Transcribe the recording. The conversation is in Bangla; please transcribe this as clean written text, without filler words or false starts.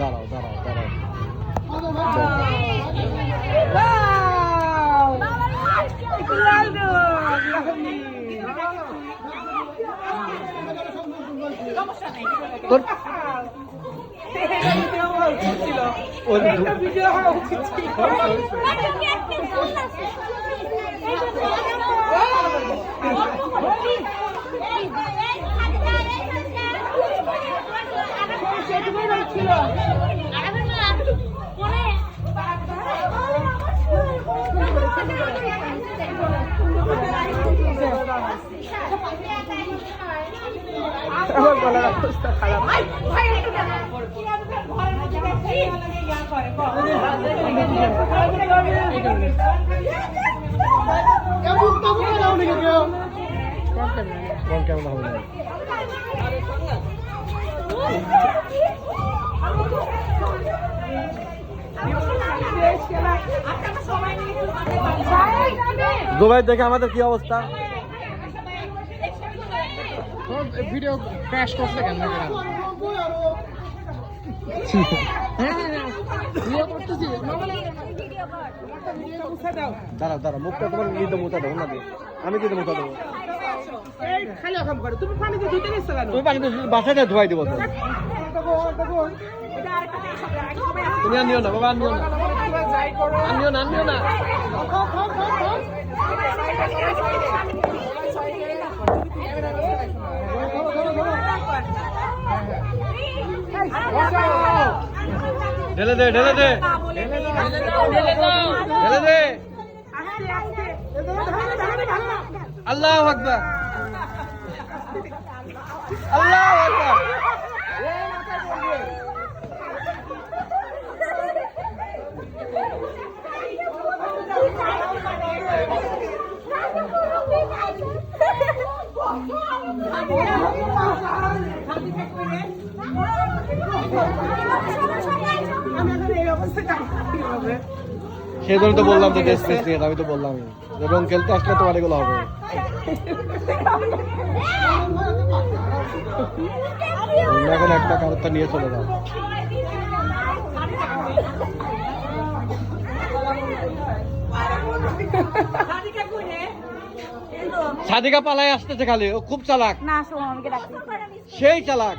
দাঁড়াও দাঁড়াও দাঁড়াও তোর আমার গলার অবস্থা খারাপ। কেমন হবে না দুবাই দেখে আমাদের কি অবস্থা? ভিডিও ক্র্যাশ করছে কেন? দাঁড়াও দাঁড়াও মুখটা তোমার নিজে মুখটা দেবো না, আমি কিন্তু মুখটা দেবো। তুমি পানিতে বাসাটা ধোয়াই দেবো। তুমি আর নিও না বাবা, আনিও না, আনিও না, আনিও না। ঢেলে দে, ঢেলে দে, ঢেলে দে। আল্লাহু আকবার, আল্লাহু আকবার। সেই জন্য তো বললাম তো দেশ নিয়ে, আমি তো বললাম এবং খেলতে আসলে তোমার এগুলো হবে। এখন একটা কারণটা নিয়ে চলে যাও। সাদিকা পালায় আসতেছে খালি, ও খুব চালাক, সেই চালাক।